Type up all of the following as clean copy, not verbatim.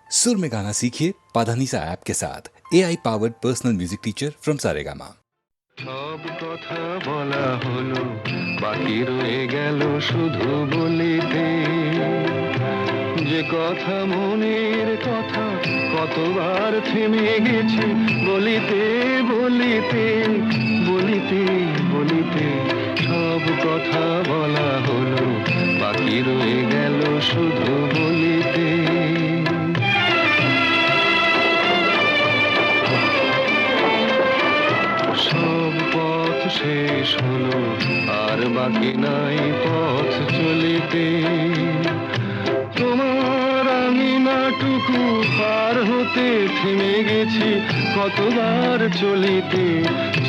सुर में गाना सीखिए पाधानीसा ऐप के साथ AI powered personal music teacher from Saregama. সব কথা বলা হলো, বাকি রয়ে গেল শুধু বলিতে। যে কথা মনের কথা, কতবার থেমে গেছি বলিতে বলিতে বলিতে বলিতে। সব কথা বলা হলো, বাকি রয়ে গেল শুধু বলিতে। সব পথ শেষ হলো, আর বাকি নাই পথ চলিতে। তোমার আমি নাটুকু পার হতে থেমে গেছি কতবার চলিতে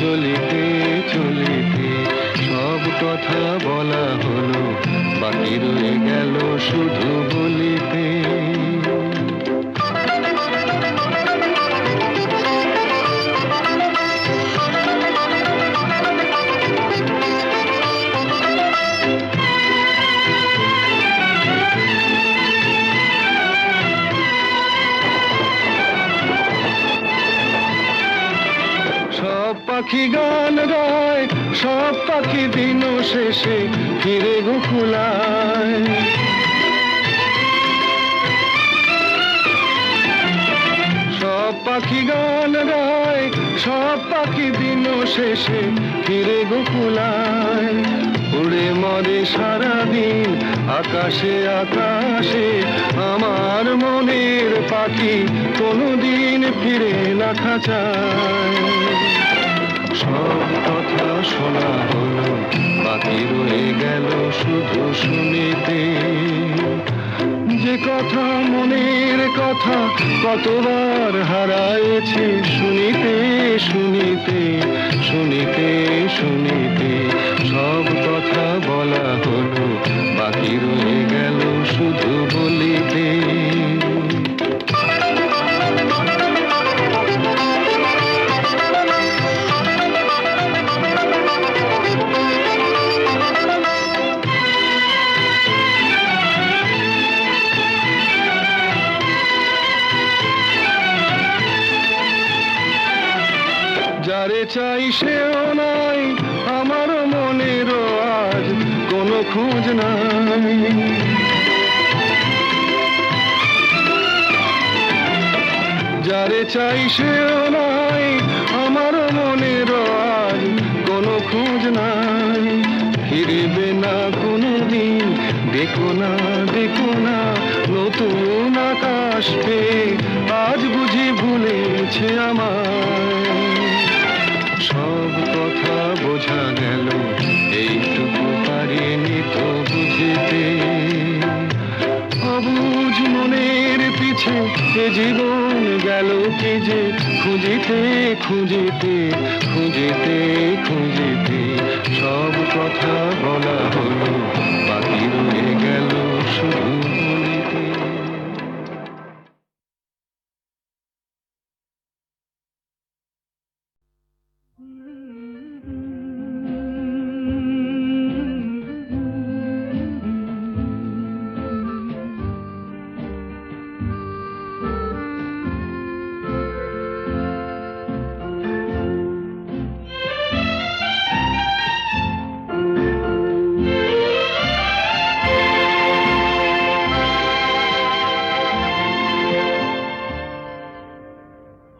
চলিতে চলিতে। সব কথা বলা হলো, বাকি রয়ে গেল শুধু বলিতে। সব পাখি গান গায়, সব পাখি দিন শেষে ফিরে গোকুলায়। সব পাখি গান গায়, সব পাখি দিন শেষে ফিরে গোকুলায়। উড়ে মরে সারাদিন আকাশে আকাশে, আমার মনের পাখি কোনোদিন ফিরে না খাঁচায়। সব কথা শোনা হলো, বাকি রয়ে গেল শুধু শুনিতে। যে কথা মনের কথা, কতবার হারায়েছি শুনিতে শুনিতে শুনিতে শুনিতে। সব কথা বলা হলো, বাকি রয়ে গেল শুধু বলিতে। যারে চাই সেও নাই, আমার মনেরও আজ কোনো খোঁজ নাই। যারে চাই সেও নাই, আমার মনেরও আজ কোনো খোঁজ নাই। ফিরবে না কোনো দিন, দেখো না দেখো না নতুন আকাশ পেয়ে আজ বুঝি ভুলেছে আমায়। সব কথা বোঝা গেল, এইটুকু পারিনি তো বুঝিতে। অবুঝ মনের পিছে এ জীবন গেল কি যে খুঁজিতে খুঁজিতে খুঁজিতে খুঁজিতে। সব কথা বলা হলো, বাকি রয়ে গেল শুধু বলিতে।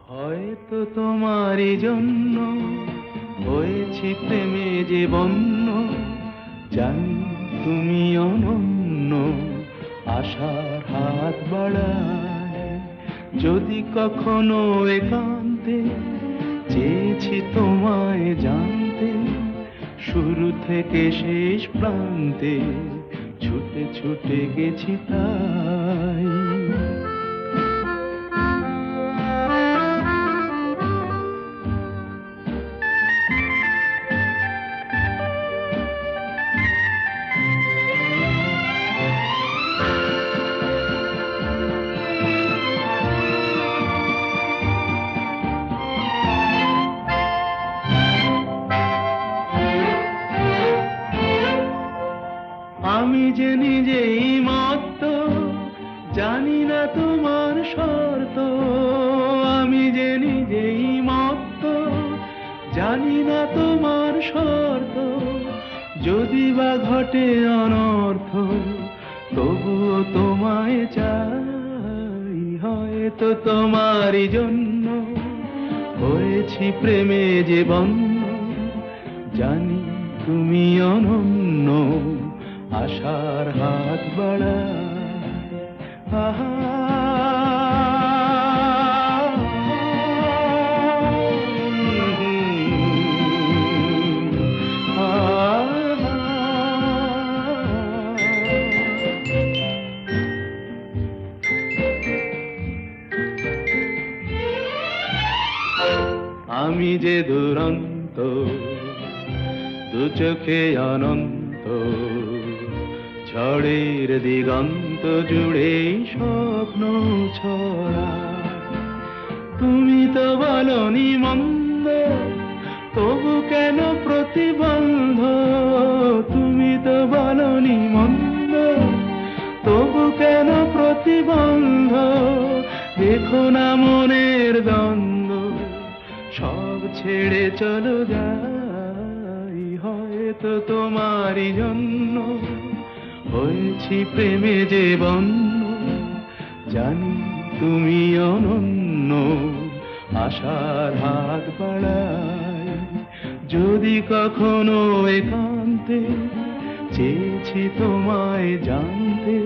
হয়তো তোমারই জন্য হয়েছি প্রেমে যে বন্য, জানি তুমি অনন্য, আশার হাত বাড়ায়। যদি কখনো একান্তে চেয়েছি তোমায় জানতে, শুরু থেকে শেষ প্রান্তে ছুটে ছুটে গেছি তাই। আমি যে নিজেই মত্ত, জানি না তোমার শর্ত, যদি বা ঘটে অনর্থ, তবুও তোমায় চাই। হয়তো তোমারই জন্য হয়েছি প্রেমে যে বন্য, জানি তুমি অনন্য, আশার হাত বাড়ায়। আহা আমি যে দুরন্ত, দু চোখে অনন্ত, ঝড়ের দিগন্ত জুড়ে স্বপ্ন ছড়া। তুমি তো বলনি মন্দ, তবু কেন প্রতিবন্ধ? তুমি তো বলনি মন্দ, তবু কেন প্রতিবন্ধ? দেখো না মনের দ্বন্দ্ব, সব ছেড়ে চলো যাই। হয়তো তোমারই জন্য হয়েছি প্রেমে যে বন্য, জানি তুমি অনন্য, আশার হাত বাড়ায়। যদি কখনো একান্তে চেয়েছি তোমায় জানতে,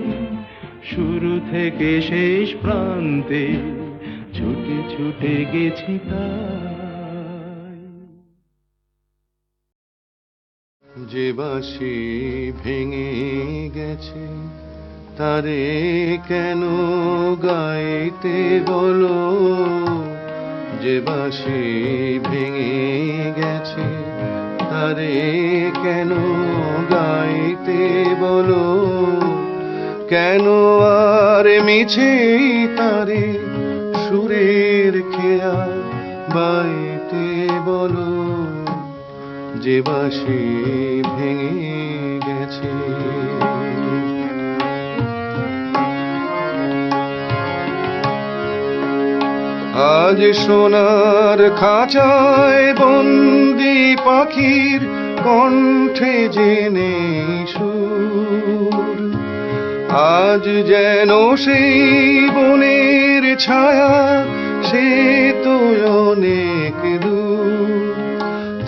শুরু থেকে শেষ প্রান্তে ছুটে ছুটে গেছি তাই। যে বাঁশি ভেঙে গেছে তারে কেন গাইতে বলো? যে বাঁশি ভেঙে গেছে তারে কেন গাইতে বলো? কেন আর মিছে তারে সুরের খেয়া বাইতে বলো? যে বাঁশি ভেঙে গেছে। আজ সোনার খাঁচায় বন্দি পাখির কণ্ঠে জেনে সুর, আজ যেন সেই বনের ছায়া সে তো অনেক দূর।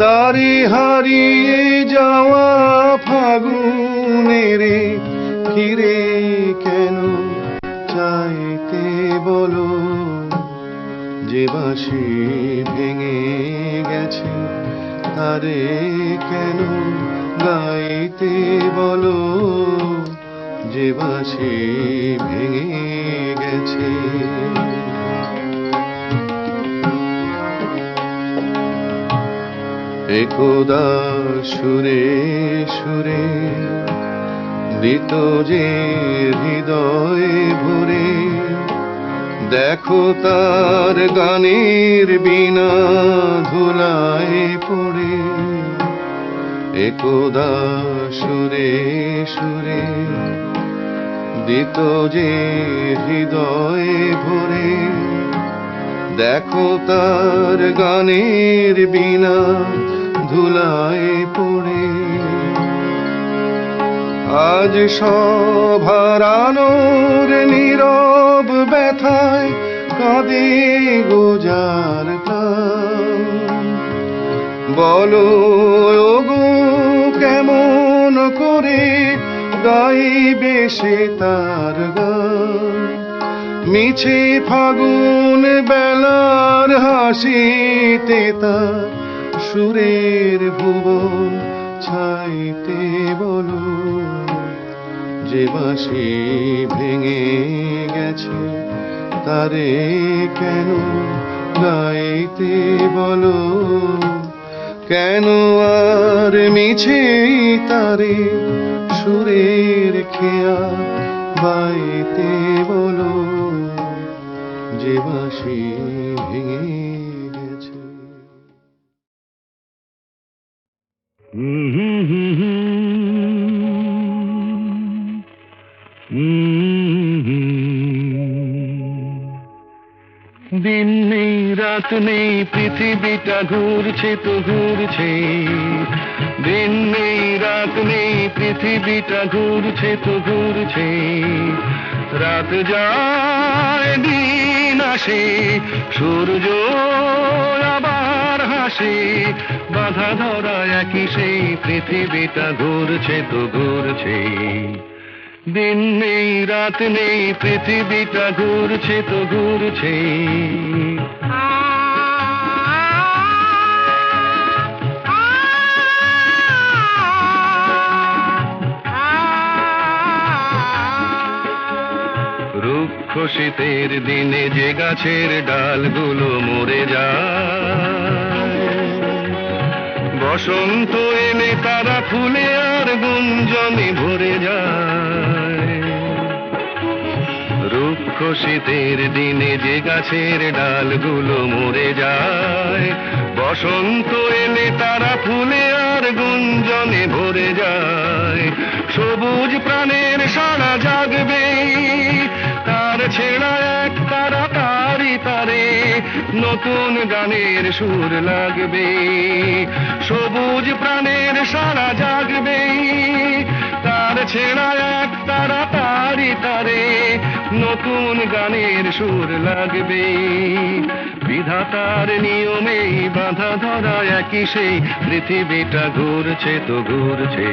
তারে হারিয়ে যাওয়া ফাগুনের ফিরে কেন চাইতে বলো? যে বাঁশি ভেঙে গেছে তারে কেন গাইতে বলো? যে বাঁশি ভেঙে গেছে। একদা সুরে সুরে দিত যে হৃদয় ভরে, দেখো তার গানের বিনা ধুলায় পড়ে। একদা সুরে সুরে দিত যে হৃদয় ভরে, দেখো তার গানের বিনা ধুলায় পড়ে। আজ সব হারানোর নীরব ব্যথায় কাঁদে গোজার প্রাণ। বলো ওগো কেমন করে গাইবে সে তার গান? মিছে ফাগুন বেলার হাসিতে তার সুরের ভুবন ছাইতে বলো? যে বাঁশি ভেঙে গেছে তারে কেন গাইতে বলো? কেন আর মিছে তারে সুরের খেয়া বাইতে বলো? যে বাঁশি ভেঙে গেছে। দিন নেই রাত নেই পৃথিবীটা ঘুরছে তো ঘুরছে, দিন নেই রাত নেই পৃথিবীটা ঘুরছে তো ঘুরছে, রাত যায় দিন আসে সূর্য আবার হাসে, বাধা ধরা একই সেই পৃথিবীটা ঘুরছে তো ঘুরছে, দিন নেই রাত নেই পৃথিবীটা ঘুরছে তো ঘুরছে। রুক্ষ শীতের দিনে যে গাছের ডালগুলো মরে যায়, বসন্ত এলে তারা ফুলে আর গুঞ্জনে ভরে যায়। রুক্ষ শীতের দিনে যে গাছের ডালগুলো মরে যায়, বসন্ত এলে তারা ফুলে আর গুঞ্জনে ভরে যায়। সবুজ প্রাণের সারা জাগবে, তার ছেঁড়া এক তারা তারি তারে নতুন গানের সুর লাগবে। সবুজ প্রাণের সারা জাগবে, তার ছেঁড়া এক তারা তারি তারে নতুন গানের সুর লাগবে। বিধাতার নিয়মে বাঁধা ধরা একই সেই পৃথিবীটা ঘুরছে তো ঘুরছে,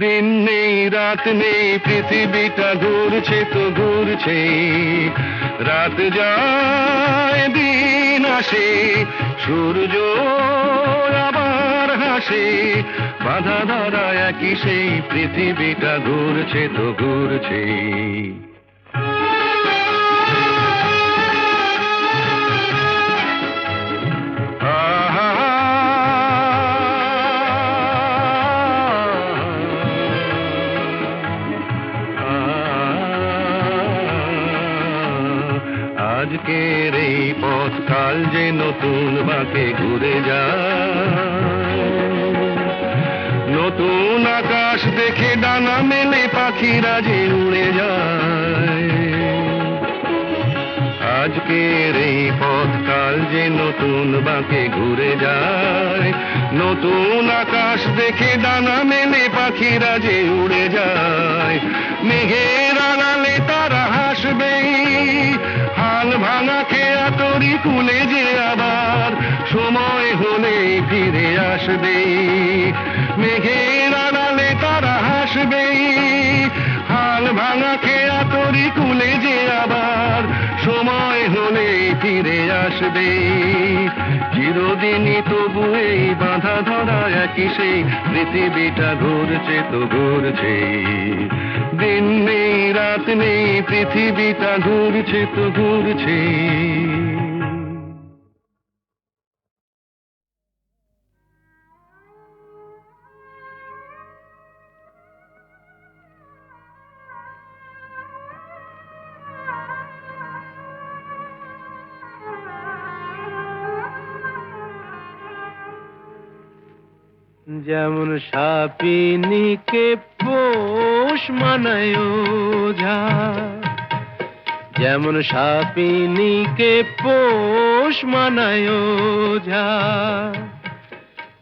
দিন নেই রাত নেই পৃথিবীটা ঘুরছে তো ঘুরছে, রাত যায় দিন আসে সূর্য আবার হাসে, বাধা ধরা একই সেই পৃথিবীটা ঘুরছে তো ঘুরছে। আজকের এই পথ কাল যে নতুন বাঁকে ঘুরে যায়, নতুন আকাশ দেখে ডানা মেলে পাখিরা যে উড়ে যায়। আজকের এই পথ কাল যে নতুন বাঁকে ঘুরে যায়, নতুন আকাশ দেখে ডানা মেলে পাখিরা যে উড়ে যায়। মেঘের আড়ালে তারা হাসবে, হাল ভাঙা খেয়া তরি কুলে যে আবার সময় হলে ফিরে আসবে। মেঘের আড়ালে তারা হাসবে, হাল ভাঙা খেয়া তরি কুলে যে আবার সময় হলে ফিরে আসবে। চিরদিনই তবু এই বাঁধা ধরা একই সেই পৃথিবীটা ঘুরছে তো ঘুরছে, দিন নেই রাত নেই পৃথিবীটা ঘুরছে তো ঘুরছে। যেমন সাপিনীকে পোষ মানায় ওঝা, যেমন সাপিনীকে পোষ মানায় ওঝা,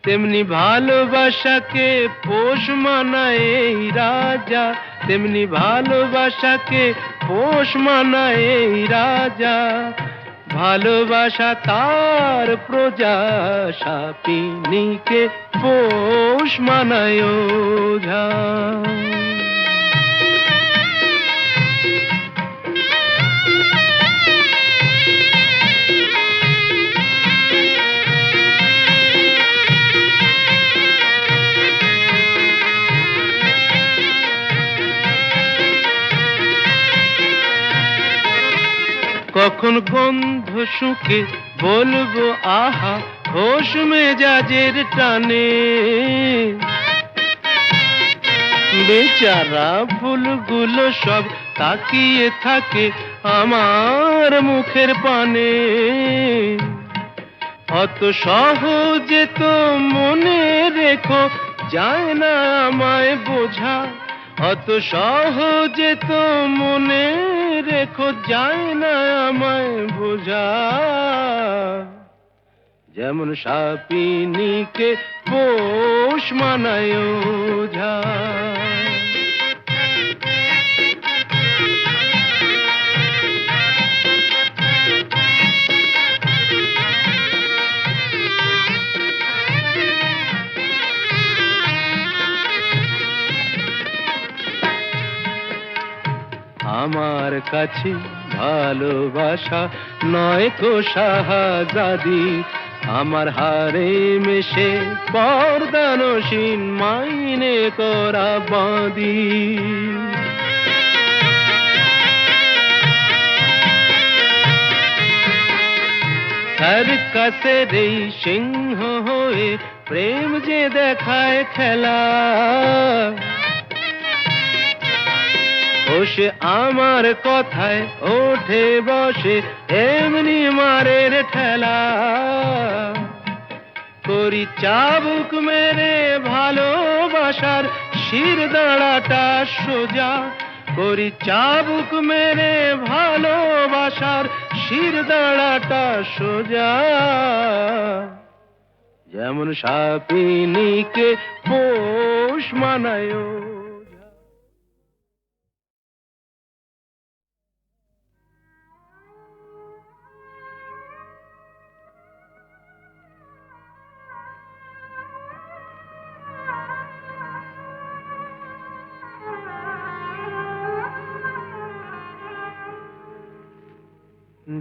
তেমনি ভালোবাসাকে পোষ মানায় এই রাজা, তেমনি ভালোবাসাকে পোষ মানায় এই রাজা। ভালোবাসা তার প্রজা, সাপিনীকে পোষ মানায় ওঝা। কখন গন্ধ শুকে বলবো আহা হোশ মেজাজের টানে, বেচারা ফুলগুলো সব তাকিয়ে থাকে আমার মুখের পানে। অত সহজে তো মনে রেখো যায় না আমায় বোঝা, অত সহজে তো মনে রেখো যায় না আমায় বোঝা, যেমন সাপিনীকে পোষ মানায় ওঝা। আমার কাছে ভালোবাসা নয় তো শাহজাদি, আমার হারে মেশে পর্দানসীন মাইনে করা বাঁধি। সার্কাসের এই সিংহ হয়ে প্রেম যে দেখায় খেলা, ও সে আমার কথায় ওঠে বসে এমনি মারের ঠেলা। করি চাবুক মেরে ভালোবাসার শির দাঁড়াটা সোজা, করি চাবুক মেরে ভালোবাসার শির দাঁড়াটা সোজা, যেমন সাপিনীকে পোষ মানায়।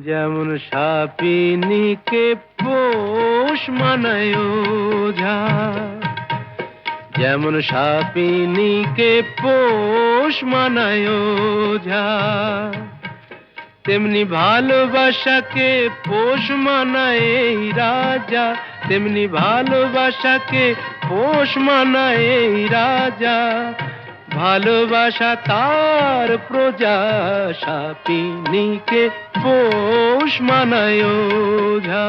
যেমন সাপিনীকে পোষ মানায় ওঝা, যেমন সাপিনীকে পোষ মানায় ওঝা, তেমনি ভালোবাসাকে পোষ মানায় এই রাজা, তেমনি ভালোবাসাকে পোষ মানায় এই রাজা। ভালোবাসা তার প্রজা, সাপিনীকে পোষ মানায় ওঝা।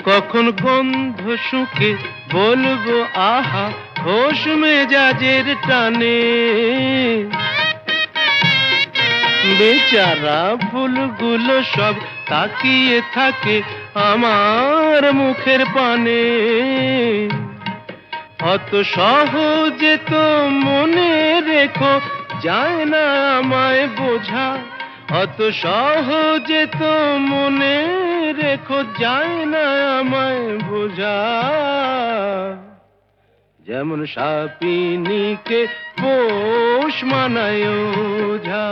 কখন গন্ধ শুকে বলবো আহা হোশ মেজাজের টানে, বেচারা ফুলগুলো সব তাকিয়ে থাকে আমার মুখের পানে। অত সহজে তো মনে রেখো যায় না আমায় বোঝা, অত সহজে তো মনে রেখো যায় না আমায় বোঝা, যেমন সাপিনীকে পোষ মানায় ওঝা।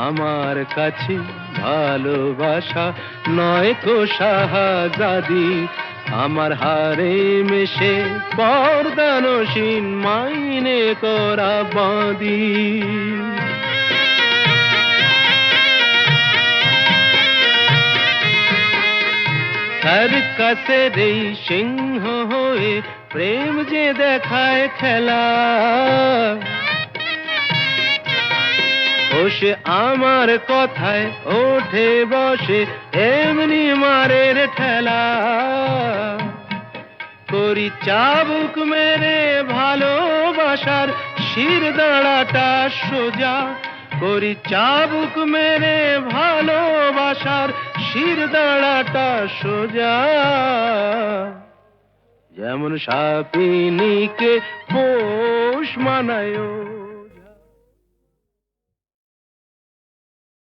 আমার কাছে ভালোবাসা নয় তো শাহজাদি, আমার হারে মেশে পর্দানসীন মাইনে করা বাঁধি। সার্কাসের এই সিংহ হয়ে প্রেম যে দেখায় খেলা, ও সে আমার কথায় ওঠে বসে এমনি মারের ঠেলা। করি চাবুক মেরে ভালোবাসার শির দাঁড়াটা সোজা, করি চাবুক মেরে ভালোবাসার শির দাঁড়াটা সোজা, যেমন সাপিনীকে পোষ মানায়।